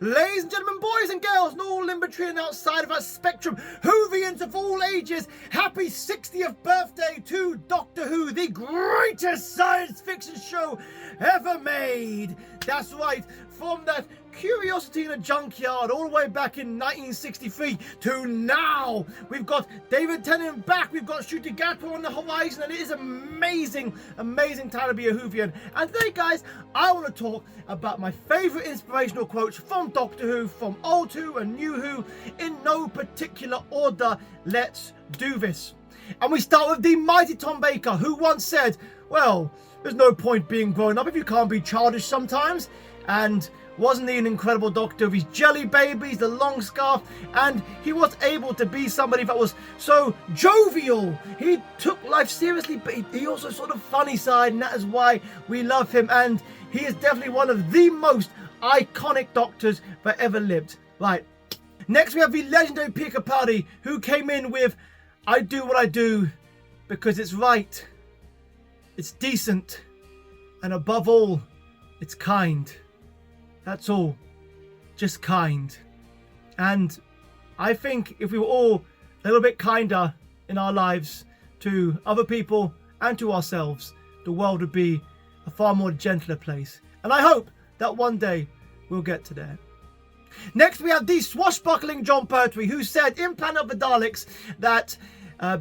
Ladies and gentlemen, boys and girls, and all in between and outside of that spectrum, Whovians of all ages, happy 60th birthday to Doctor Who, the greatest science fiction show ever made. That's right, from that curiosity in a junkyard all the way back in 1963 to now. We've got David Tennant back, we've got Shooty Gatwa on the horizon, and it is amazing time to be a Whovian. And today, guys, I want to talk about my favourite inspirational quotes from Doctor Who, from Old Who and New Who, in no particular order. Let's do this. And we start with the mighty Tom Baker, who once said, well, there's no point being grown up if you can't be childish sometimes. And wasn't he an incredible doctor with his jelly babies, the long scarf, and he was able to be somebody that was so jovial. He took life seriously, but he also saw the funny side, and that is why we love him. And he is definitely one of the most iconic doctors that ever lived. Right. Next we have the legendary Peter Capaldi, who came in with, I do what I do because it's right, it's decent, and above all, it's kind. That's all. Just kind. And I think if we were all a little bit kinder in our lives to other people and to ourselves, the world would be a far more gentler place. And I hope that one day we'll get to there. Next we have the swashbuckling John Pertwee, who said in Planet of the Daleks that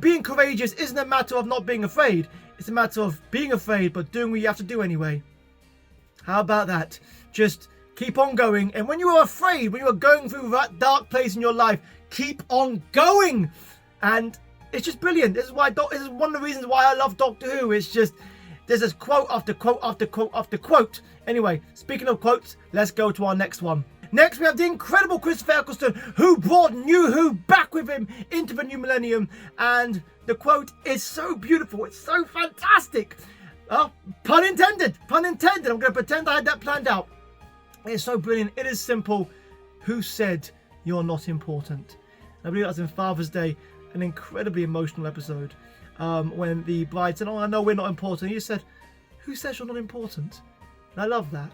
being courageous isn't a matter of not being afraid. It's a matter of being afraid but doing what you have to do anyway. How about that? Just keep on going, and when you are afraid, when you are going through that dark place in your life, keep on going. And it's just brilliant. This is one of the reasons why I love Doctor Who. It's just, there's this quote after quote after quote after quote. Anyway, speaking of quotes, let's go to our next one. Next we have the incredible Christopher Eccleston, who brought New Who back with him into the new millennium, and the quote is so beautiful, it's so fantastic. Pun intended, pun intended. I'm going to pretend I had that planned out. It's so brilliant. It is simple. Who said you're not important? I believe that was in Father's Day, an incredibly emotional episode, when the bride said, oh, I know we're not important. He said, who says you're not important? And I love that.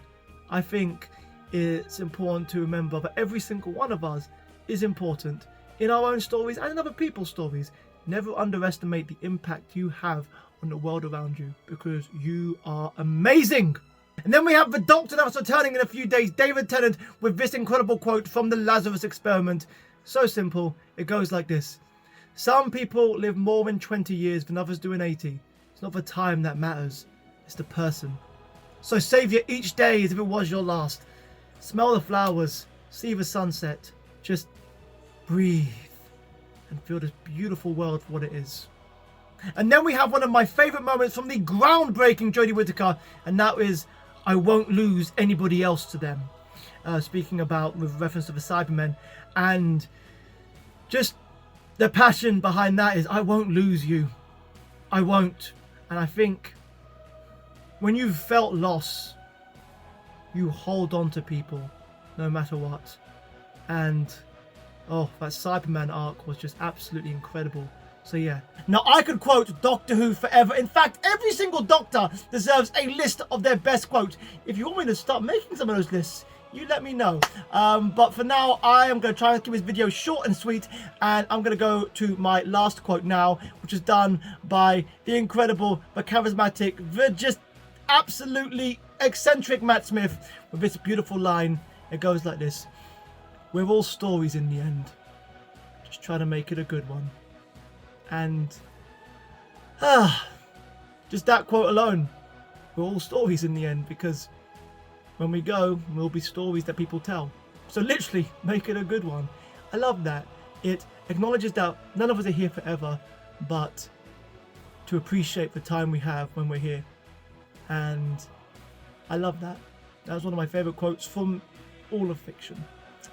I think it's important to remember that every single one of us is important in our own stories and in other people's stories. Never underestimate the impact you have on the world around you, because you are amazing. And then we have the Doctor that's returning in a few days, David Tennant, with this incredible quote from the Lazarus Experiment. So simple, it goes like this. Some people live more than 20 years than others do in 80. It's not the time that matters, it's the person. So savor each day as if it was your last. Smell the flowers, see the sunset, just breathe and feel this beautiful world for what it is. And then we have one of my favourite moments from the groundbreaking Jodie Whittaker, and that is, I won't lose anybody else to them. Speaking about, with reference to the Cybermen, and just the passion behind that is, I won't lose you. I won't. And I think when you've felt loss, you hold on to people no matter what. And oh, that Cyberman arc was just absolutely incredible. So yeah. Now I could quote Doctor Who forever. In fact, every single Doctor deserves a list of their best quotes. If you want me to start making some of those lists, you let me know. But for now, I am going to try and keep this video short and sweet. And I'm going to go to my last quote now, which is done by the incredible, the charismatic, the just absolutely eccentric Matt Smith, with this beautiful line. It goes like this. We're all stories in the end. Just try to make it a good one. And just that quote alone, we're all stories in the end, because when we go, we'll be stories that people tell. So literally, make it a good one. I love that. It acknowledges that none of us are here forever, but to appreciate the time we have when we're here. And I love that. That was one of my favourite quotes from all of fiction.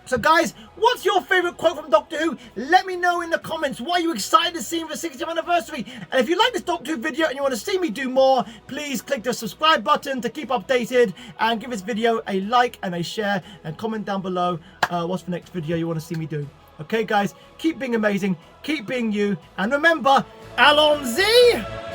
So guys, what's your favourite quote from Doctor Who? Let me know in the comments. What are you excited to see for the 60th anniversary? And if you like this Doctor Who video and you want to see me do more, please click the subscribe button to keep updated, and give this video a like and a share, and comment down below what's the next video you want to see me do. Okay guys, keep being amazing, keep being you, and remember, allons-y!